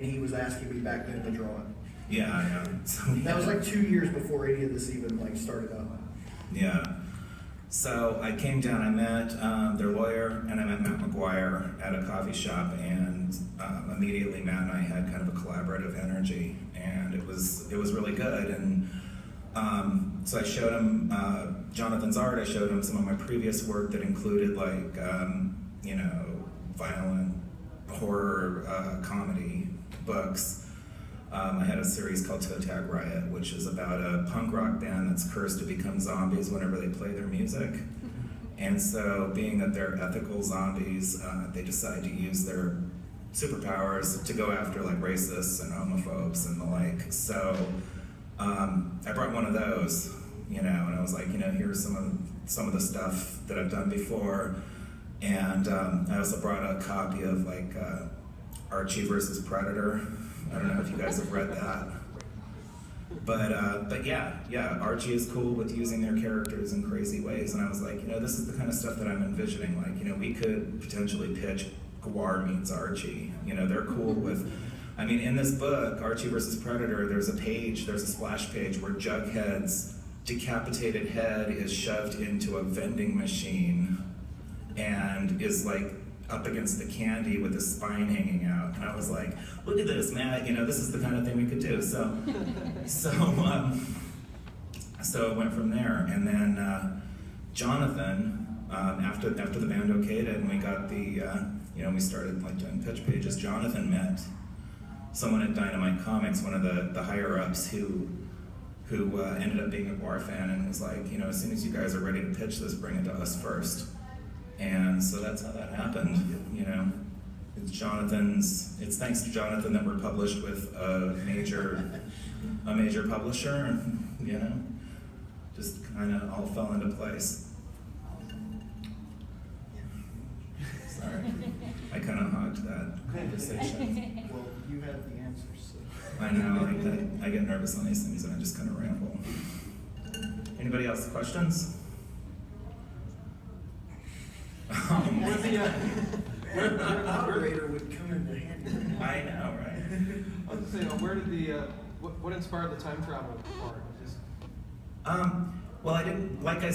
he was asking me back then to draw it. Yeah, I know. So, That was like 2 years before any of this even like started up. yeah. So I came down, I met their lawyer, and I met Matt McGuire at a coffee shop, and immediately Matt and I had kind of a collaborative energy, and it was really good. And so I showed him Jonathan's art. I showed him some of my previous work that included like violent horror comedy books. I had a series called Toe Tag Riot, which is about a punk rock band that's cursed to become zombies whenever they play their music. And so, being that they're ethical zombies, they decide to use their superpowers to go after like racists and homophobes and the like. So I brought one of those, and I was like, here's some of the stuff that I've done before. And I also brought a copy of like Archie versus Predator. I don't know if you guys have read that. But yeah, Archie is cool with using their characters in crazy ways. And I was like, this is the kind of stuff that I'm envisioning. Like, we could potentially pitch Gwar meets Archie. They're cool with, in this book, Archie versus Predator, there's a splash page where Jughead's decapitated head is shoved into a vending machine and is like up against the candy with his spine hanging out. And I was like, look at this, Matt, this is the kind of thing we could do. So it went from there. And then Jonathan, after the band okayed it and we got the, we started like doing pitch pages, Jonathan met someone at Dynamite Comics, one of the higher ups who ended up being a Gwar fan, and was like, as soon as you guys are ready to pitch this, bring it to us first. And so that's how that happened, It's thanks to Jonathan that we're published with a major publisher, just kind of all fell into place. Sorry, I kind of hogged that conversation. Well, you have the answers. So. I know, I get nervous on these things and I just kind of ramble. Anybody else questions? Where the moderator would come into handy. I know, right? I was saying, where did what inspired the time travel part? Well, I didn't, like I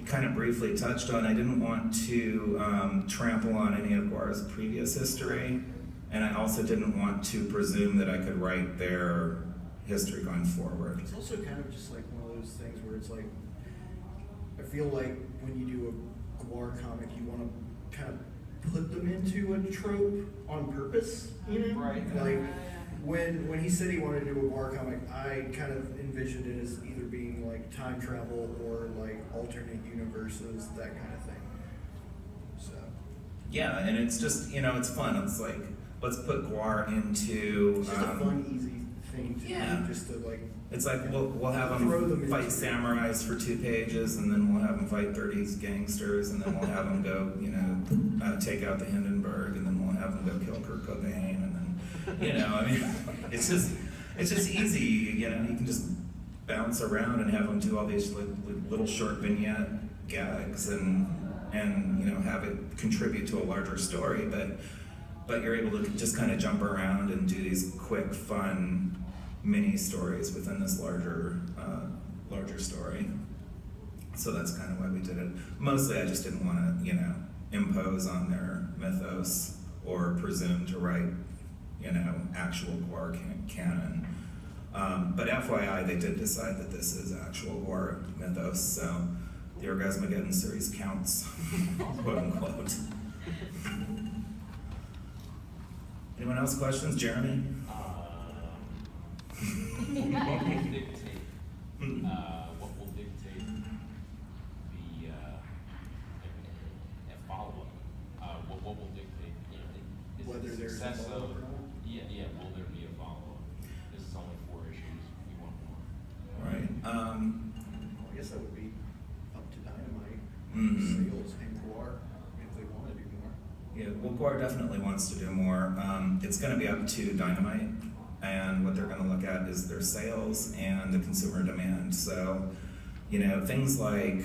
kind of briefly touched on, I didn't want to trample on any of Gwar's previous history, and I also didn't want to presume that I could write their history going forward. It's also kind of just like one of those things where it's like, I feel like when you do a Gwar comic, you want to kind of put them into a trope on purpose, Right. Like when he said he wanted to do a Gwar comic, I kind of envisioned it as either being like time travel or like alternate universes, that kind of thing. So. Yeah, and it's just, it's fun. It's like, let's put Gwar into... It's just a fun, easy thing to do, just to like... It's like, we'll have them fight samurais for 2 pages, and then we'll have them fight 30s gangsters, and then we'll have them go, take out the Hindenburg, and then we'll have them go kill Kurt Cobain, and then, it's just easy, you can just bounce around and have them do all these little short vignette gags and have it contribute to a larger story, but you're able to just kind of jump around and do these quick, fun mini stories within this larger story. So that's kind of why we did it. Mostly I just didn't want to, impose on their mythos or presume to write, actual Gwar canon. But FYI, they did decide that this is actual Gwar mythos, so the Orgasmageddon series counts, quote unquote. Anyone else questions? Jeremy? What will dictate the follow-up? What will dictate is whether the there's success a follow-up or not? Yeah. Will there be a follow-up? This is only 4 issues. You want more? Right. Well, I guess that would be up to Dynamite, Sales, and Gwar if they want to do more. Yeah, well, Gwar definitely wants to do more. It's going to be up to Dynamite, and what they're going to look at is their sales and the consumer demand. So, things like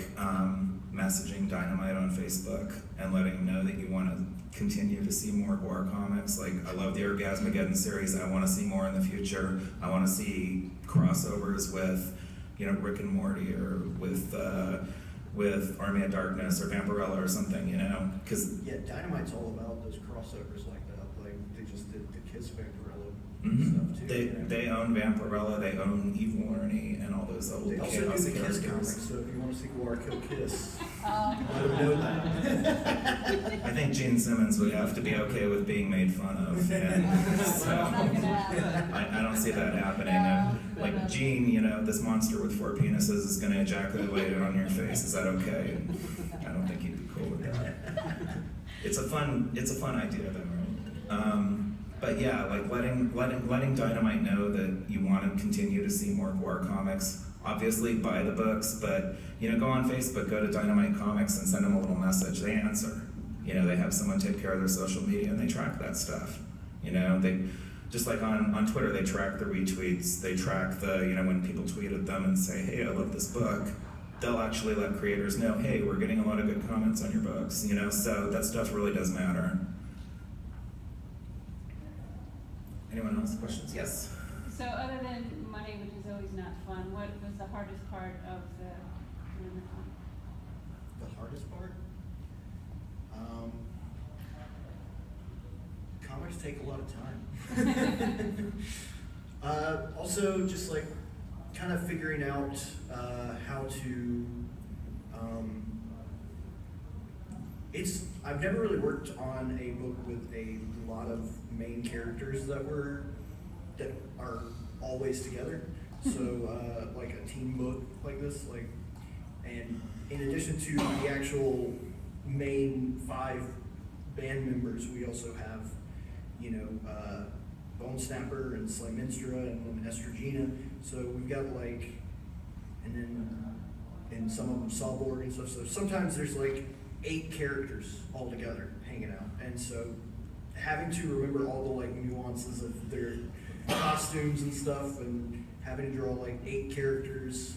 messaging Dynamite on Facebook and letting him know that you want to continue to see more Gwar comics. Like, I love the Orgasmageddon series. I want to see more in the future. I want to see crossovers with, you know, Rick and Morty, or with Army of Darkness or Vampirella or something, you know, because Yeah, Dynamite's all about those crossovers like that. Like, they just did the Kiss Vampirella Mhm. stuff too. you know? They own Vampirella, they own Evil Ernie, and all those old They also do chaos the Kiss characters. comics, so if you want to see Gwar kill Kiss, Oh. let them know that. I think Gene Simmons would have to be okay with being made fun of, and so I don't see that happening. Like, Gene, you know, this monster with 4 penises is going to ejaculate on your face. Is that okay? I don't think he'd be cool with that. It's a fun idea, though, right? But yeah, like letting Dynamite know that you want to continue to see more Gwar comics. Obviously, buy the books, but, you know, go on Facebook, go to Dynamite Comics, and send them a little message. They answer. You know, they have someone take care of their social media, and they track that stuff. You know, they just like on Twitter, they track the retweets. They track the, you know, when people tweet at them and say, "Hey, I love this book." They'll actually let creators know, "Hey, we're getting a lot of good comments on your books." You know, so that stuff really does matter. Anyone else? Questions? Yes. So other than money, which is always not fun, what was the hardest part of the VaComicon? The hardest part? Comics take a lot of time. Also, just like kind of figuring out how to. I've never really worked on a book with a lot of main characters that are always together. So like a team book like this, like, and in addition to the actual main 5 band members, we also have, you know, Bone Snapper and Slyminstra and then Estrogina. So we've got like, and some of them Sawyer and stuff. So sometimes there's like 8 characters all together hanging out, and so having to remember all the like nuances of their costumes and stuff, and having to draw like 8 characters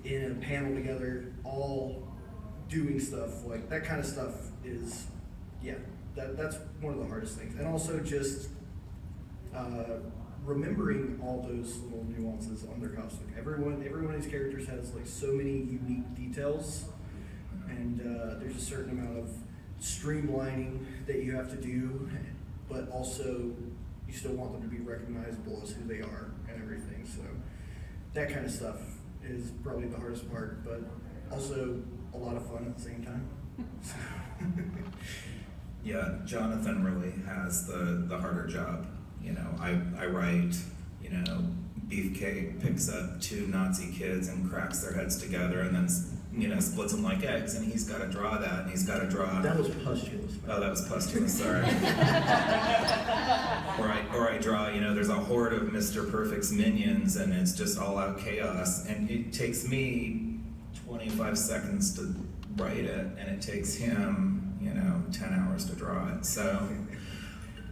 in a panel together, all doing stuff, like that kind of stuff is, yeah, that's one of the hardest things. And also just remembering all those little nuances on their costume. Every one of these characters has like so many unique details, and there's a certain amount of streamlining that you have to do, but also you still want them to be recognizable as who they are and everything. So that kind of stuff is probably the hardest part, but also a lot of fun at the same time. Yeah, Jonathan really has the harder job. You know, I write, you know, Beefcake picks up 2 Nazi kids and cracks their heads together and then, you know, splits them like eggs, and he's got to draw that, and he's got to draw. That was posthumous. Oh, that was posthumous, sorry. or I draw, you know, there's a horde of Mr. Perfect's minions, and it's just all out chaos, and it takes me 25 seconds to write it, and it takes him, you know, 10 hours to draw it. So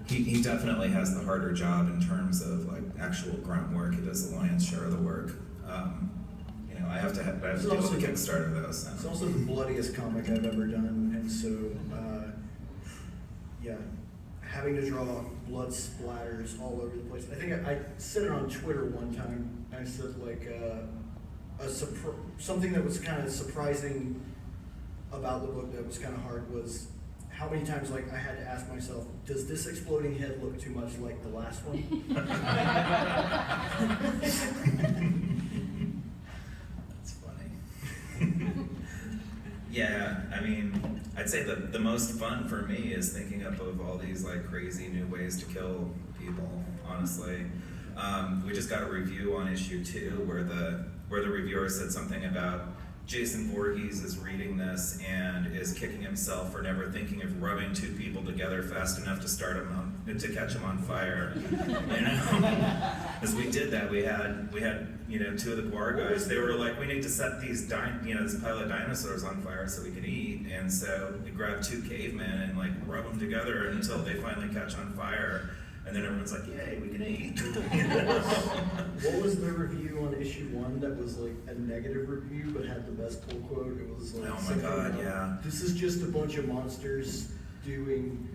he definitely has the harder job in terms of like actual grunt work. He does the lion's share of the work. You know, I have to deal with the Kickstarter though. So. It's also the bloodiest comic I've ever done, and so yeah, having to draw blood splatters all over the place. I think I said it on Twitter one time. I said like something that was kind of surprising about the book that was kind of hard was how many times like I had to ask myself, does this exploding head look too much like the last one? That's funny. Yeah, I mean, I'd say the most fun for me is thinking up of all these like crazy new ways to kill people, honestly. We just got a review on issue 2 where the reviewer said something about Jason Voorhees is reading this and is kicking himself for never thinking of rubbing 2 people together fast enough to catch them on fire. You know, as we did that, we had you know 2 of the Gwar guys. They were like, we need to set these this pile of dinosaurs on fire so we could eat. And so we grabbed 2 cavemen and like rub them together until they finally catch on fire. And then everyone's like, yay, we can eat. What was the review on issue 1 that was like a negative review but had the best pull quote? It was like, Oh my something God, about, yeah. this is just a bunch of monsters doing,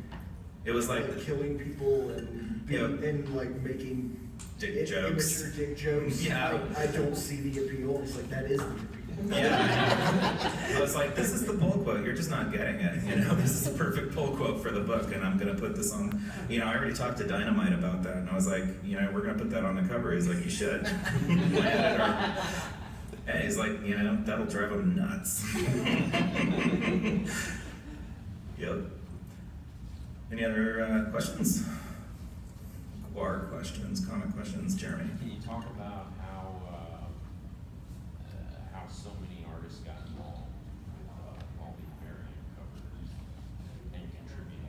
It was like killing people and and like making dick jokes. immature dick jokes. Yeah. I don't see the appeal. It's like, that is the appeal. Yeah. I was like, this is the pull quote, you're just not getting it. You know, this is the perfect pull quote for the book, and I'm gonna put this on. You know, I already talked to Dynamite about that, and I was like, you know, we're gonna put that on the cover. He's like, you should. My editor. And he's like, you know, that'll drive him nuts. Yep. Any other questions? Gwar questions, comment questions, Jeremy? Can you talk about how so many artists got involved with all these variant covers and contributing?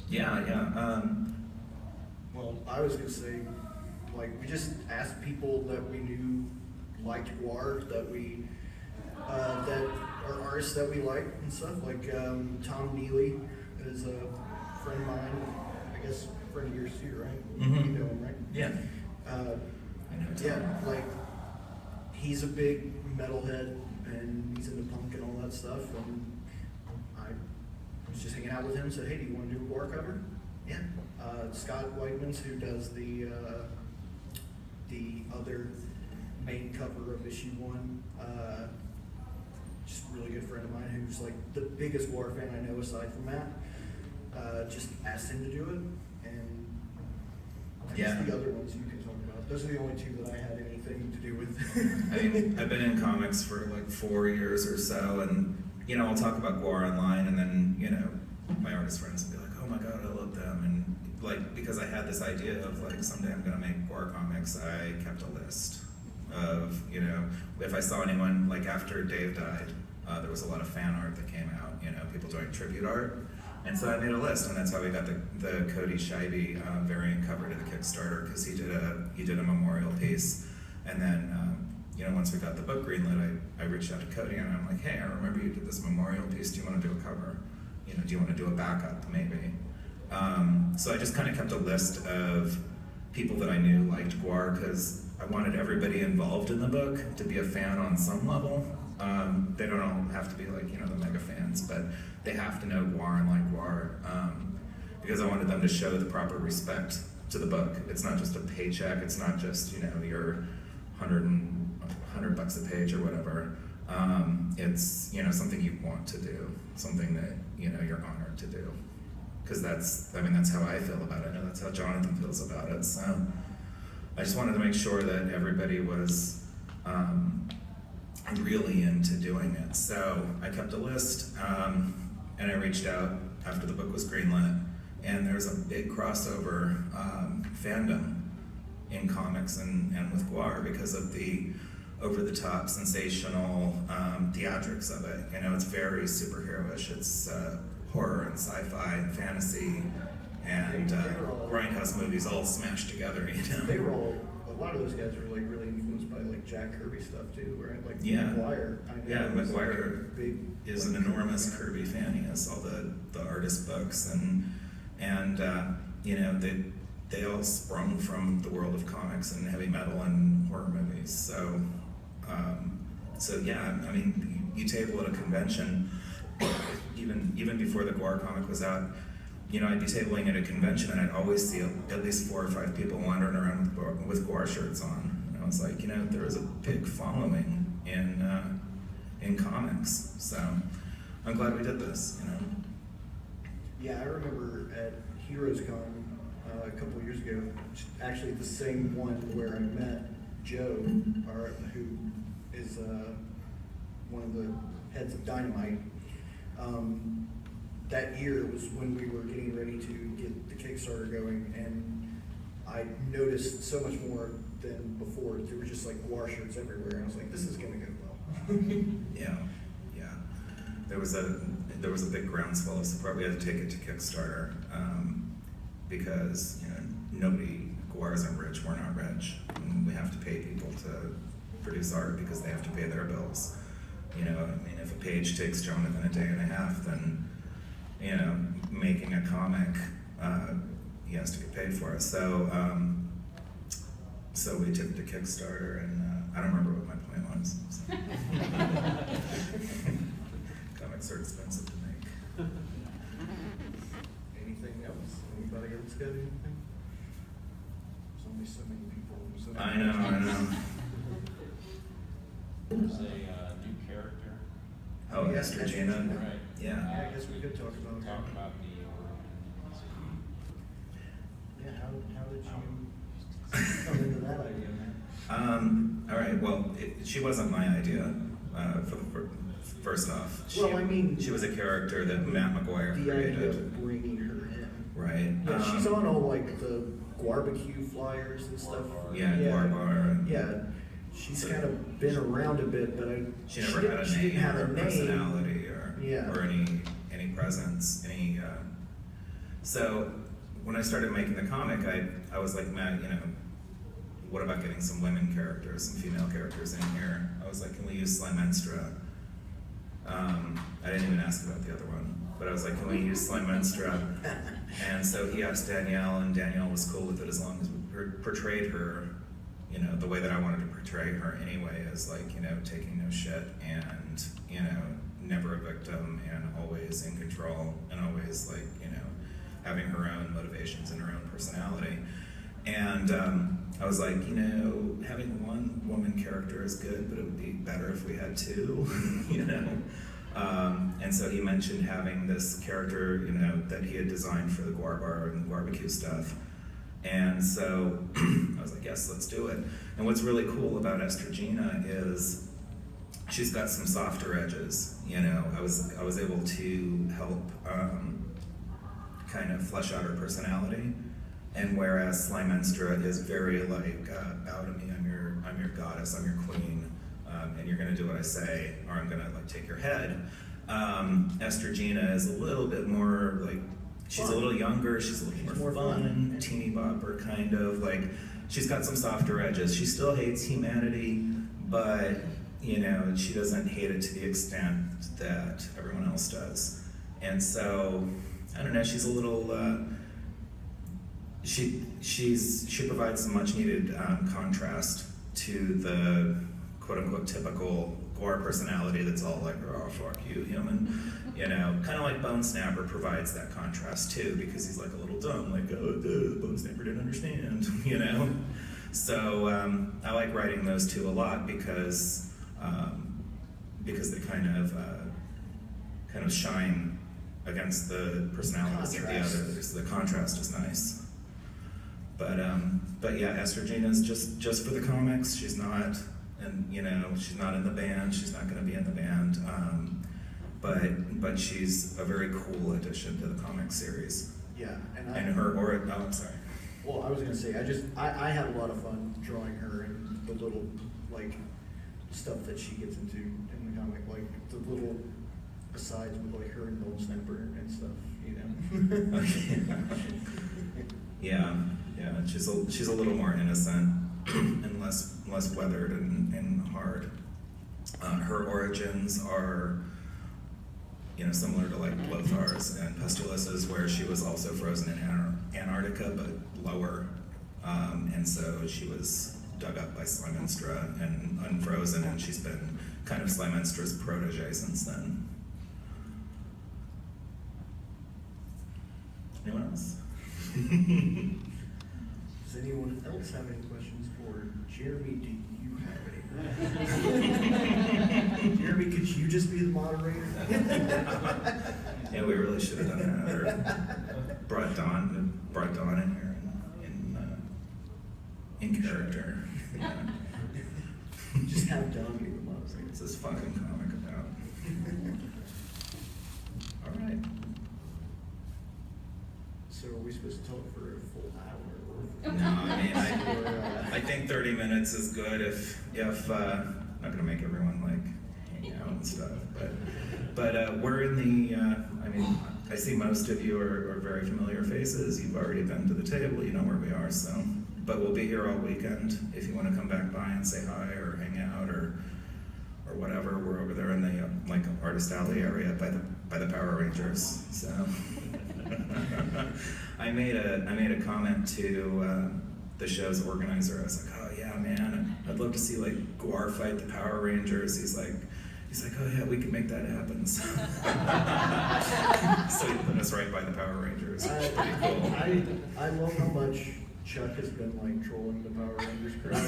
Yeah. Well, I was gonna say, like, we just asked people that we knew liked Gwar, that are artists that we like and stuff. Like Tom Neely is a friend of mine, I guess friend of yours too, right? Mhm. You know him, right? Yeah. Uh, I know Tom. yeah, like he's a big metalhead and he's into punk and all that stuff. And I was just hanging out with him and said, hey, do you want to do a Gwar cover? Yeah. Scott Whitemans, who does the other main cover of issue 1, just a really good friend of mine who's like the biggest Gwar fan I know aside from Matt. Just asked him to do it, and I guess Yeah. the other ones you can talk about. Those are the only 2 that I had anything to do with. I mean, I've been in comics for like 4 years or so, and you know, I'll talk about Gwar online, and then you know, my artist friends will be like, "Oh my God, I love them," and like because I had this idea of like someday I'm gonna make Gwar comics, I kept a list of, you know, if I saw anyone like after Dave died, there was a lot of fan art that came out, you know, people doing tribute art. And so I made a list, and that's how we got the Cody Scheibe variant cover to the Kickstarter, because he did a memorial piece. And then, you know, once we got the book greenlit, I reached out to Cody, and I'm like, hey, I remember you did this memorial piece. Do you want to do a cover? You know, do you want to do a backup, maybe? So I just kind of kept a list of people that I knew liked Gwar, because I wanted everybody involved in the book to be a fan on some level. They don't all have to be like, you know, the mega fans, but they have to know Gwar and like Gwar, because I wanted them to show the proper respect to the book. It's not just a paycheck, it's not just, you know, your $100 a page or whatever. It's, you know, something you want to do, something that, you know, you're honored to do. Because that's how I feel about it. I know that's how Jonathan feels about it. So I just wanted to make sure that everybody was really into doing it. So I kept a list, and I reached out after the book was greenlit, and there's a big crossover fandom in comics and with Gwar because of the over-the-top, sensational theatrics of it. You know, it's very superhero-ish. It's horror and sci-fi and fantasy and grindhouse movies all smashed together, you know? They were all, a lot of those guys were like really influenced by like Jack Kirby stuff too, right? Like Yeah. McGuire. I know Yeah, was, like, McGuire a big, is an enormous Kirby fan. He has all the artist books and you know, they all sprung from the world of comics and heavy metal and horror movies. So yeah, I mean, you table at a convention, even before the Gwar comic was out, you know, I'd be tabling at a convention and I'd always see at least 4 or 5 people wandering around with Gwar shirts on. And I was like, you know, there is a big following in comics. So I'm glad we did this, you know. Yeah, I remember at Heroes Con a couple years ago, actually the same one where I met Joe, who is one of the heads of Dynamite. That year was when we were getting ready to get the Kickstarter going, and I noticed so much more than before. There were just like Gwar shirts everywhere, and I was like, this is gonna go well. Yeah. There was a big groundswell of support. We had to take it to Kickstarter because, you know, Gwar isn't rich. We're not rich. And we have to pay people to produce art because they have to pay their bills. You know, I mean, if a page takes Jonathan a day and a half, then, you know, making a comic, he has to get paid for it. So so we took it to Kickstarter, and I don't remember what my point was. So. Comics are expensive to make. Anything else? Anybody else got anything? There's only so many people. So I know. There's a new character. Oh, Yeah, Esther Esther Gina? Gina. Right. Yeah. Yeah, I guess we could talk about Talk that. about the Yeah, how did you come into that idea, man? All right. Well, she wasn't my idea. First off, Well, I mean, she was a character that Matt McGuire The idea created. of bringing her in. Right. Yeah, she's on all like the barbecue flyers and stuff. Yeah, Gwar bar. Yeah, she's kind of been around a bit, but She never had a she didn't name have or a a name. personality Yeah. or any presence. So when I started making the comic, I was like, Matt, what about getting some women characters, some female characters in here? I was like, can we use Slimenstra? I didn't even ask about the other one, but I was like, can we use Slimenstra? And so he asked Danielle, and Danielle was cool with it as long as we portrayed her, the way that I wanted to portray her anyway, as like, taking no shit and, never a victim and always in control and always like, having her own motivations and her own personality. And I was like, having one woman character is good, but it would be better if we had two, And so he mentioned having this character, that he had designed for the Gwar bar and the barbecue stuff. And so I was like, yes, let's do it. And what's really cool about Esther Gina is she's got some softer edges. I was able to help kind of flesh out her personality. And whereas Slimenstra is very like, bow to me, I'm your goddess, I'm your queen, and you're gonna do what I say, or I'm gonna like take your head. Esther Gina is a little bit more like, she's a little younger, she's a little more fun, teeny bopper kind of, like, she's got some softer edges. She still hates humanity, but she doesn't hate it to the extent that everyone else does. And so, I don't know, she's a little, she provides some much needed contrast to the quote unquote typical Gwar personality that's all like, oh fuck you, human. Kind of like Bone Snapper provides that contrast too, because he's like a little dumb, like, oh, Bone Snapper didn't understand, So I like writing those two a lot because they kind of shine against the personalities of the others. The contrast is nice. But yeah, Esther Gina is just for the comics. She's not, and she's not in the band. She's not going to be in the band. But she's a very cool addition to the comic series. Yeah, And her I'm sorry. Well, I was gonna say, I had a lot of fun drawing her and the little like stuff that she gets into in the comic, like the little asides with like her and Bone Snapper and stuff, Yeah, she's a little more innocent and less weathered and hard. Her origins are, similar to like Lothar's and Pestulus's, where she was also frozen in Antarctica, but lower, and so she was dug up by Slimenstra and unfrozen, and she's been kind of Slimenstra's protege since then. Anyone else? Does anyone else have any questions for Jeremy? Do you have any? Jeremy, could you just be the moderator? Yeah, we really should have done that, or brought Dawn in here in character. Just have Don be the moderator. What's this fucking comic about? All right. So are we supposed to talk for a full hour? Or? No, I mean, I think 30 minutes is good if I'm not gonna make everyone like hang out and stuff, but we're in the, I mean, I see most of you are very familiar faces. You've already been to the table, you know where we are, so. But we'll be here all weekend if you wanna come back by and say hi or hang out or whatever. We're over there in the like Artist Alley area by the Power Rangers, so. I made a comment to the show's organizer. I was like, oh yeah, man, I'd love to see like Gwar fight the Power Rangers. He's like, oh yeah, we can make that happen. So, so he put us right by the Power Rangers. Which is pretty cool. I love how much Chuck has been like trolling the Power Rangers crowd.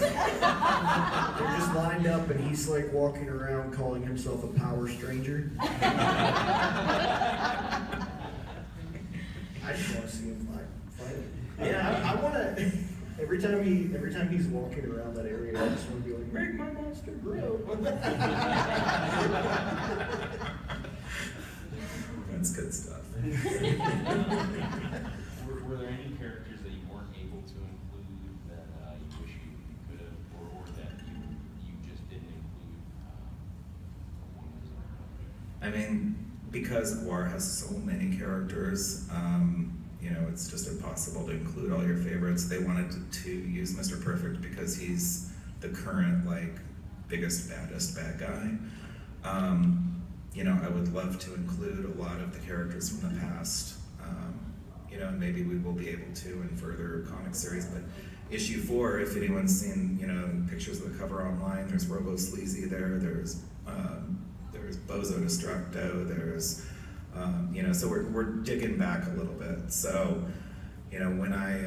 They're just lined up and he's like walking around calling himself a power stranger. I just want to see him fight. Yeah, I want to. Every time he's walking around that area, I just want to be like, make my monster grow. That's good stuff. Were there any characters that you weren't able to include that you wish you could have, or that you just didn't include for one reason or another? I mean, because Gwar has so many characters, you know, it's just impossible to include all your favorites. They wanted to use Mr. Perfect because he's the current, like, biggest, baddest bad guy. You know, I would love to include a lot of the characters from the past. You know, and maybe we will be able to in further comic series, but issue 4, if anyone's seen, you know, pictures of the cover online, there's Robo Sleazy there, there's Bozo Destructo, there's, you know, so we're digging back a little bit. So, you know, when I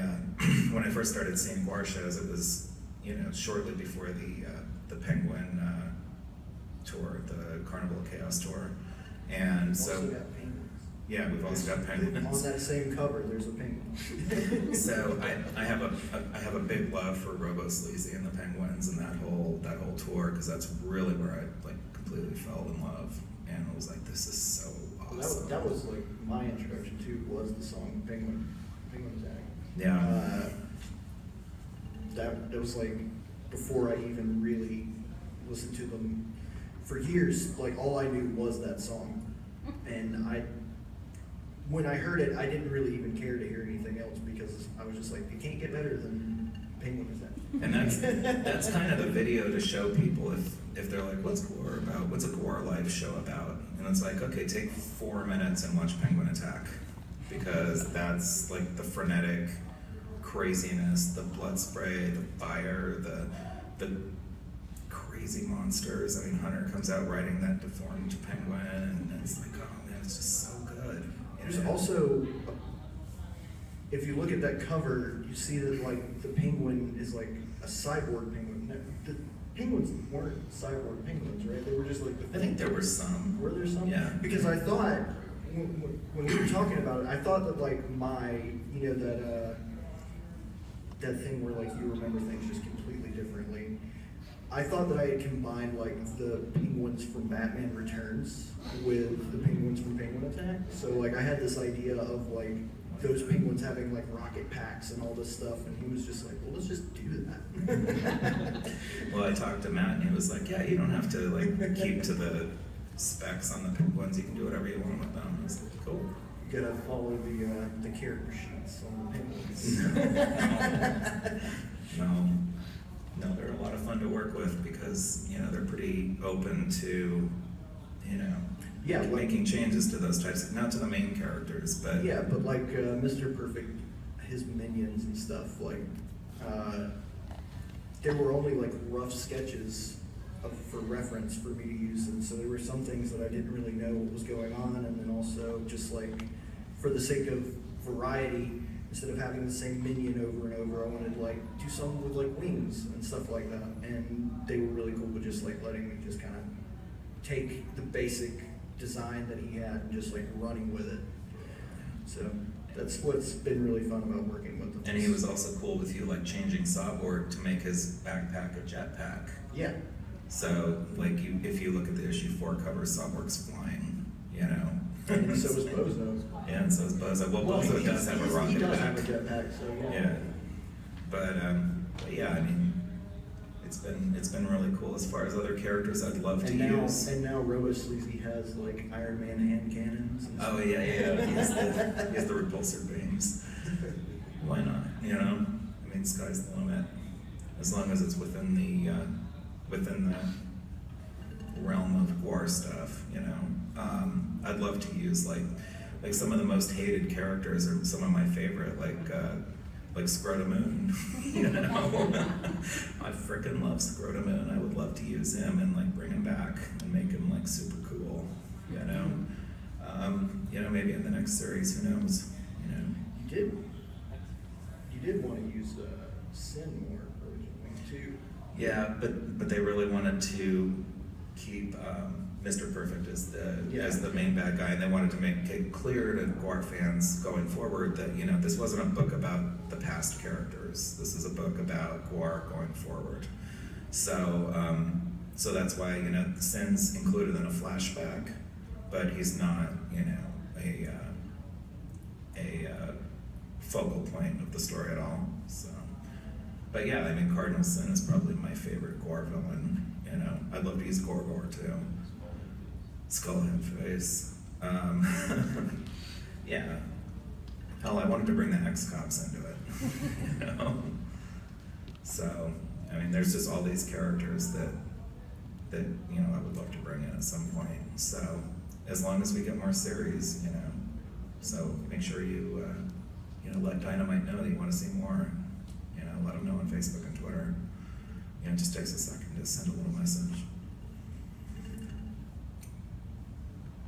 first started seeing Gwar shows, it was, you know, shortly before the Penguin tour, the Carnival of Chaos tour, and We've so also got penguins. yeah, we've also got penguins. On that same cover, there's a penguin. So I have a big love for Robo Sleazy and the Penguins and that whole tour, because that's really where I like completely fell in love, and I was like, this is so awesome. That was like my introduction too, was the song Penguin Attack. Yeah. That was like before I even really listened to them. For years, like all I knew was that song, and when I heard it, I didn't really even care to hear anything else, because I was just like, it can't get better than Penguin Attack. And that's kind of the video to show people if they're like, what's Gwar about? What's a Gwar life show about? And it's like, okay, take 4 minutes and watch Penguin Attack, because that's like the frenetic craziness, the blood spray, the fire, the crazy monsters. I mean, Hunter comes out riding that deformed penguin, and it's like, oh man, it's just so good. There's also, if you look at that cover, you see that like the penguin is like a cyborg penguin. The penguins weren't cyborg penguins, right? They were just like the. I think there were some. Were there some? Yeah. Because I thought when we were talking about it, I thought that like that thing where like you remember things just completely differently. I thought that I had combined like the penguins from Batman Returns with the penguins from Penguin Attack. So like I had this idea of like those penguins having like rocket packs and all this stuff, and he was just like, well, let's just do that. Well, I talked to Matt, and he was like, yeah, you don't have to like keep to the specs on the penguins. You can do whatever you want with them. I was like, cool. You gotta follow the character sheets on the penguins. No, they're a lot of fun to work with, because, you know, they're pretty open to, you know, Yeah, like- making changes to those types, not to the main characters, but Yeah, but like Mr. Perfect, his minions and stuff, like there were only like rough sketches for reference for me to use, and so there were some things that I didn't really know what was going on, and then also just like for the sake of variety, instead of having the same minion over and over, I wanted to like do something with like wings and stuff like that, and they were really cool with just like letting me just kind of take the basic design that he had and just like running with it. So that's what's been really fun about working with him. and he was also cool with you like changing Sawyer to make his backpack a jetpack. Yeah. So like if you look at the issue 4 cover, Sawyer's flying, you know. And so is Bozo. Yeah, and so is Bozo. Well, Bozo does have a rocket He does back. have a jetpack, so yeah. Yeah, but yeah, I mean, it's been really cool as far as other characters I'd love to use. And now Robo Sleazy has like Iron Man hand cannons. And Oh stuff. yeah, he has the repulsor beams. Why not? You know, I mean, sky's the limit, as long as it's within the realm of Gwar stuff. You know, I'd love to use like some of the most hated characters, or some of my favorite, like like Scrotamoon, you know? I frickin' love Scrotamoon. I would love to use him and like bring him back and make him like super cool, you know? Maybe in the next series, who knows, you know? You did want to use Sin more originally too. Yeah, but they really wanted to keep Mr. Perfect as the main bad guy, and they wanted to make it clear to Gwar fans going forward that, you know, this wasn't a book about the past characters. This is a book about Gwar going forward. So that's why, you know, Sin's included in a flashback, but he's not, you know, a focal point of the story at all. So, but yeah, I mean, Cardinal Sin is probably my favorite Gwar villain. You know, I'd love to use Gorgor too. Skullhead face. Yeah. Hell, I wanted to bring the X-Cops into it. You know? So, I mean, there's just all these characters that you know, I would love to bring in at some point. So, as long as we get more series, you know. So make sure you let Dynamite know that you want to see more. You know, let them know on Facebook and Twitter. You know, it just takes a second to send a little message.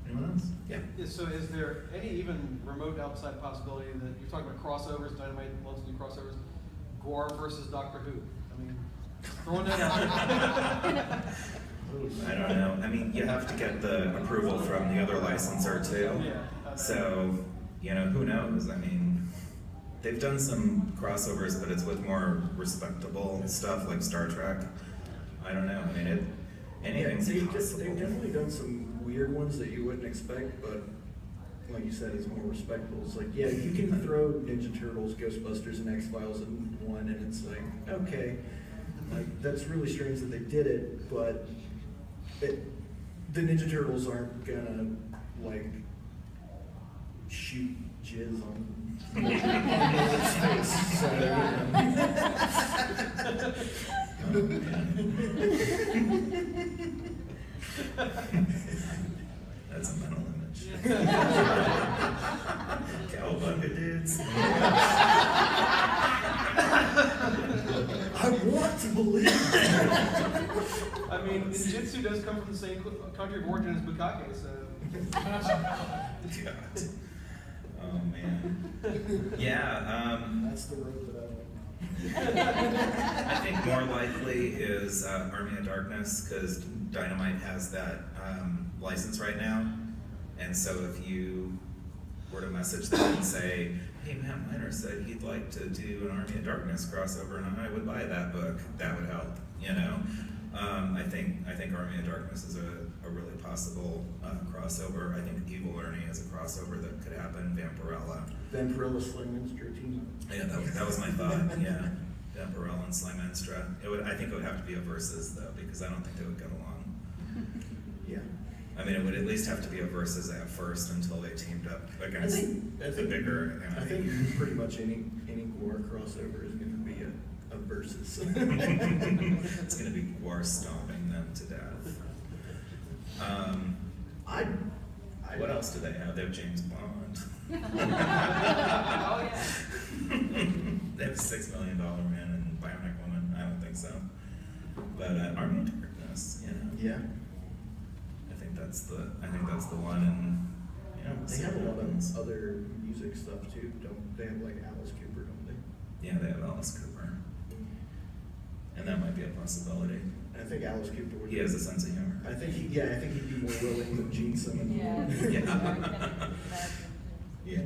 Anyone else? Yeah. So is there any even remote outside possibility that you're talking about crossovers, Dynamite wants to do crossovers, Gwar versus Doctor Who? I mean, throwing that out there. I don't know. I mean, you have to get the approval from the other licensor too. Yeah. So, you know, who knows? I mean, they've done some crossovers, but it's with more respectable stuff like Star Trek. I don't know. I mean, anything's They've possible. definitely done some weird ones that you wouldn't expect, but like you said, it's more respectable. It's like, yeah, you can throw Ninja Turtles, Ghostbusters, and X-Files in one, and it's like, okay, like that's really strange that they did it, but the Ninja Turtles aren't gonna like shoot jizz on his face. So, That's a mental image. Cowabunga dudes. I want to believe. I mean, ninjutsu does come from the same country of origin as Bukake, so. God. Oh man. Yeah. That's the road that I went. I think more likely is Army of Darkness, because Dynamite has that license right now, and so if you were to message them and say, "Hey, Matt Miner said he'd like to do an Army of Darkness crossover, and I would buy that book," that would help. You know, I think Army of Darkness is a really possible crossover. I think Evil Ernie is a crossover that could happen. Vampirella. Vampirella Slingminster team. Yeah, that was my thought. Yeah, Vampirella and Slymenstra. I think it would have to be a versus though, because I don't think they would get along. Yeah. I mean, it would at least have to be a versus at first until they teamed up against the bigger I enemy. think pretty much any Gwar crossover is going to be a versus. It's going to be Gwar stomping them to death. What else do they have? They have James Bond. Oh, yeah. They have $6 Million Man and Bionic Woman. I don't think so. But Army of Darkness, you know. Yeah. I think that's the one, and you know, They have a lot of other music stuff too, don't they? Have like Alice Cooper, don't they? Yeah, they have Alice Cooper, and that might be a possibility. I think Alice Cooper would. He has a sense of humor. I think he'd be more willing than Gene Simmons. Yeah. Yeah. Yeah.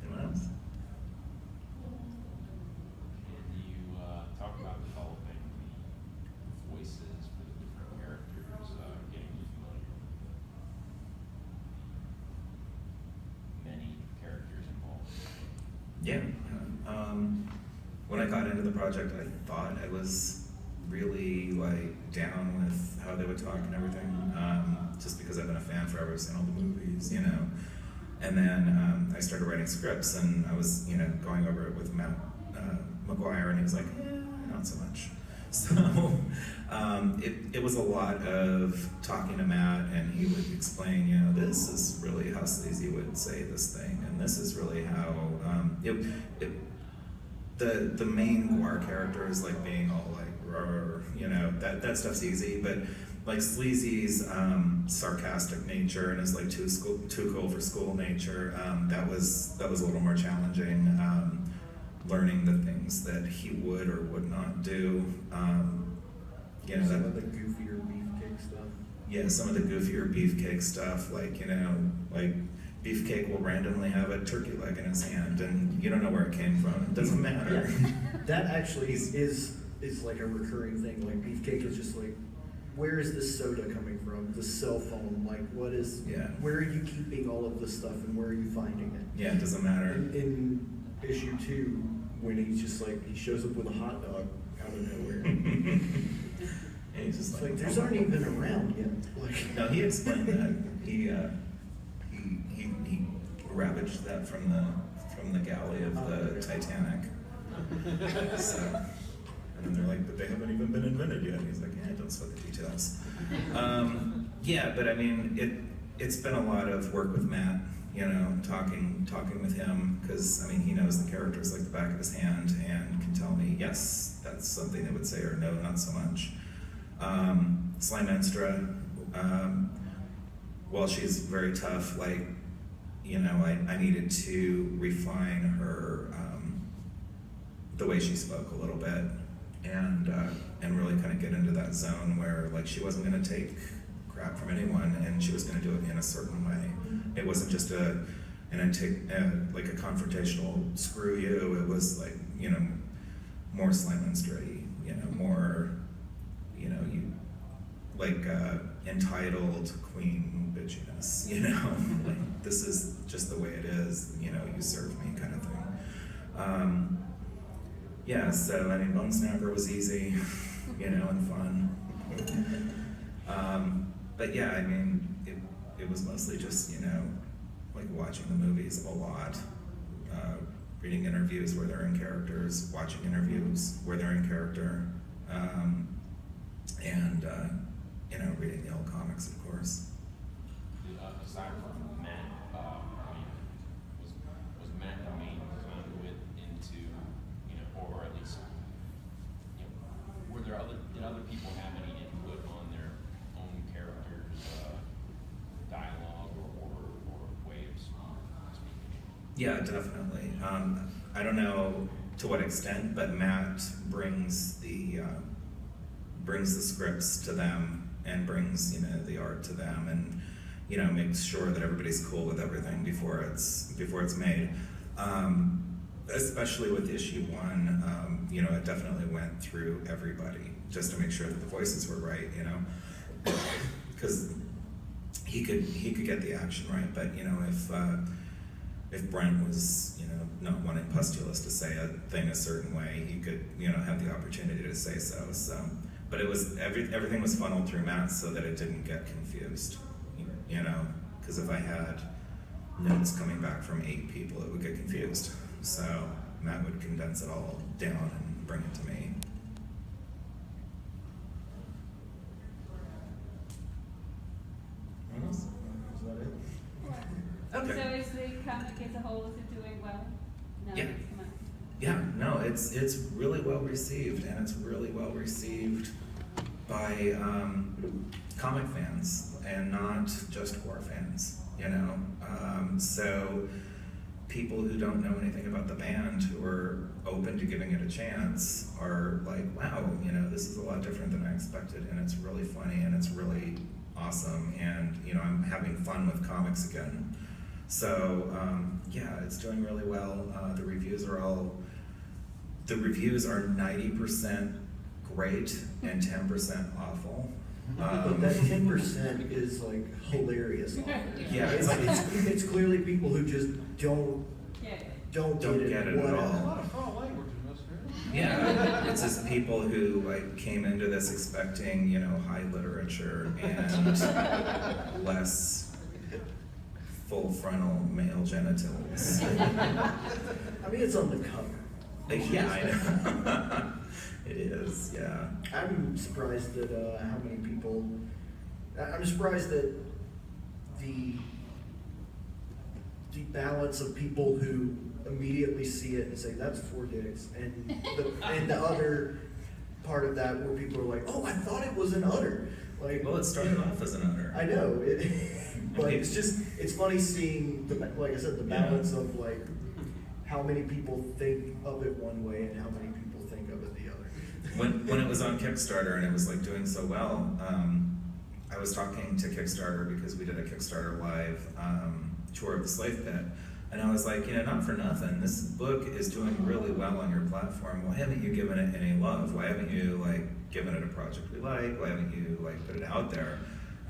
Anyone else? Can you talk about developing the voices for the different characters, getting familiar with many characters involved? Yeah. When I got into the project, I thought I was really like down with how they would talk and everything, just because I've been a fan forever, I've seen all the movies, you know. And then I started writing scripts, and I was, you know, going over it with Matt McGuire, and he was like, not so much. So it was a lot of talking to Matt, and he would explain, you know, this is really how Sleazy would say this thing, and this is really how the main Gwar character is like being all like, "Rrr," you know, that stuff's easy, but like Sleazy's sarcastic nature and his like too cool for school nature, that was a little more challenging. Learning the things that he would or would not do. You know, Some of the goofier beefcake stuff. yeah, some of the goofier beefcake stuff, like, you know, like Beefcake will randomly have a turkey leg in his hand, and you don't know where it came from. It doesn't matter. That actually is like a recurring thing. Like Beefcake is just like, where is this soda coming from? The cell phone, like what is? Yeah. Where are you keeping all of this stuff, and where are you finding it? Yeah, it doesn't matter. In issue 2, when he's just like, he shows up with a hot dog out of nowhere. And he's just It's like, like, those aren't even around yet. Like, no, he explained that. He ravaged that from the galley of the Titanic. So, and then they're like, but they haven't even been invented yet. And he's like, yeah, don't sweat the details. Yeah, but I mean, it's been a lot of work with Matt, you know, talking with him, because I mean, he knows the characters like the back of his hand and can tell me, yes, that's something they would say, or no, not so much. Slimenstra, while she's very tough, like, you know, I needed to refine her, the way she spoke a little bit, and really kind of get into that zone where like she wasn't going to take crap from anyone, and she was going to do it in a certain way. It wasn't just like a confrontational screw you. It was like, you know, more Slimenstra-y, you know, more, you know, you like entitled queen bitchiness, you know, like this is just the way it is, you know, you serve me kind of thing. Yeah, so I mean, Bone Snapper was easy, you know, and fun. But yeah, I mean, it was mostly just, you know, like watching the movies a lot, reading interviews where they're in characters, watching interviews where they're in character, and you know, reading the old comics, of course. Aside from Matt, I mean, was Matt the main conduit into, you know, or at least, you know, did other people have any input on their own characters' dialogue or way of speaking? Yeah, definitely. I don't know to what extent, but Matt brings the scripts to them and brings, you know, the art to them, and, you know, makes sure that everybody's cool with everything before it's made. Especially with issue 1, you know, it definitely went through everybody just to make sure that the voices were right, you know, because he could get the action right, but you know, if Brent was, you know, not wanting Pustulus to say a thing a certain way, he could, you know, have the opportunity to say so. So, but it was everything was funneled through Matt so that it didn't get confused, you know, because if I had notes coming back from 8 people, it would get confused. So Matt would condense it all down and bring it to me. What else? Is that it? Okay. So is the comic as a whole, is it doing well? No, Yeah. it's not. Yeah, no, it's really well received, and it's really well received by comic fans and not just horror fans, you know. So people who don't know anything about the band, who are open to giving it a chance, are like, wow, you know, this is a lot different than I expected, and it's really funny, and it's really awesome, and you know, I'm having fun with comics again. So yeah, it's doing really well. The reviews are 90% great and 10% awful. But that 10% is like hilarious. Yeah, it's, it's clearly people who just don't Yeah. get it at A all. lot of foul language in this, right? Yeah, it's just people who like came into this expecting, you know, high literature and less full frontal male genitals. I mean, it's on the cover. Yeah, I know. It is, yeah. I'm surprised that how many people. I'm surprised that the balance of people who immediately see it and say that's 4 dicks, and the other part of that where people are like, oh, I thought it was an udder. Like, Well, it started off as an udder. I know but it's funny seeing like I said, the balance of like how many people think of it one way and how many people think of it the other. When it was on Kickstarter and it was like doing so well, I was talking to Kickstarter because we did a Kickstarter live tour of the Slave Pit, and I was like, not for nothing, this book is doing really well on your platform. Why haven't you given it any love? Why haven't you like given it a project we like? Why haven't you like put it out there?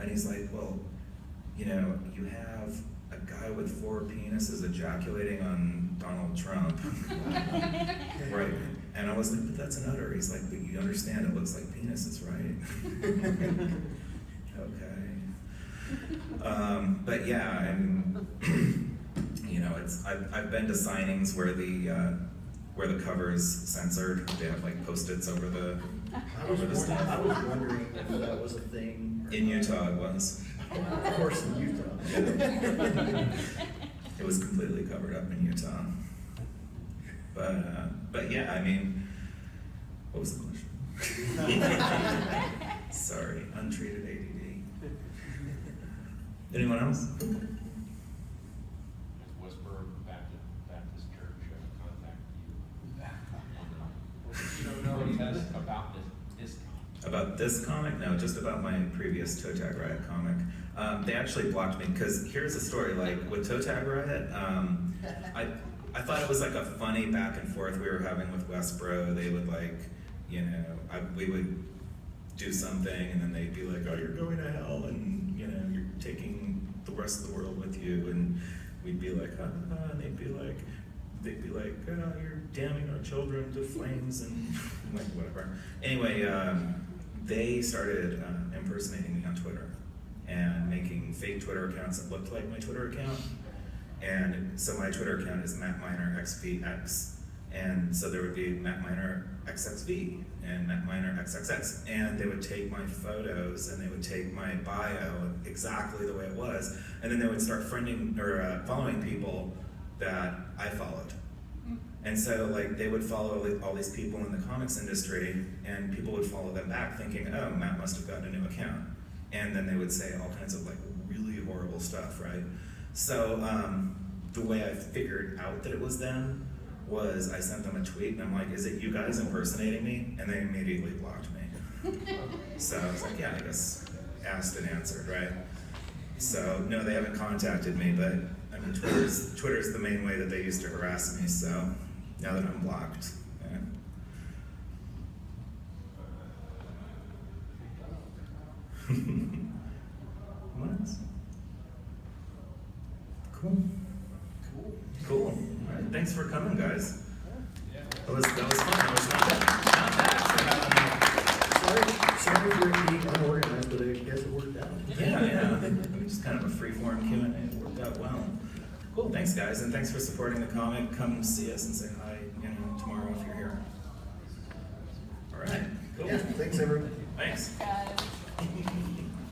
And he's like, well, you have a guy with 4 penises ejaculating on Donald Trump. Right. And I was like, but that's an udder. He's like, but you understand it looks like penises, right? Okay. But yeah, I've been to signings where the cover is censored. They have like Post-its over the stuff. I was wondering if that was a thing. In Utah, it was. Of course, in Utah. It was completely covered up in Utah. But yeah, what was the question? Sorry, untreated ADD. Anyone else? Does Whisper Baptist Church contact you? About this comic? About this comic? No, just about my previous Toe Tag Riot comic. They actually blocked me, because here's the story, like with Toe Tag Riot, I thought it was like a funny back and forth we were having with Westboro. They would like, we would do something and then they'd be like, oh, you're going to hell, and you're taking the rest of the world with you, and we'd be like, and they'd be like, oh, you're damning our children to flames, and like whatever. Anyway, they started impersonating me on Twitter and making fake Twitter accounts that looked like my Twitter account. And so my Twitter account is Matt Miner XVX, and so there would be Matt Miner XXV and Matt Miner XXX, and they would take my photos and they would take my bio exactly the way it was, and then they would start friending or following people that I followed. And so like they would follow all these people in the comics industry, and people would follow them back thinking, oh, Matt must have gotten a new account. And then they would say all kinds of like really horrible stuff, right? So the way I figured out that it was them was I sent them a tweet and I'm like, is it you guys impersonating me? And they immediately blocked me. So I was like, yeah, I guess asked and answered, right? So no, they haven't contacted me, but Twitter's the main way that they used to harass me, so now that I'm blocked. Yeah. What else? Cool. All right, thanks for coming, guys. That was fun. That was not bad for having me. Sorry for it being unorganized, but I guess it worked out. Yeah. Just kind of a free-form Q&A. It worked out well. Cool. Thanks, guys, and thanks for supporting the comic. Come see us and say hi, tomorrow if you're here.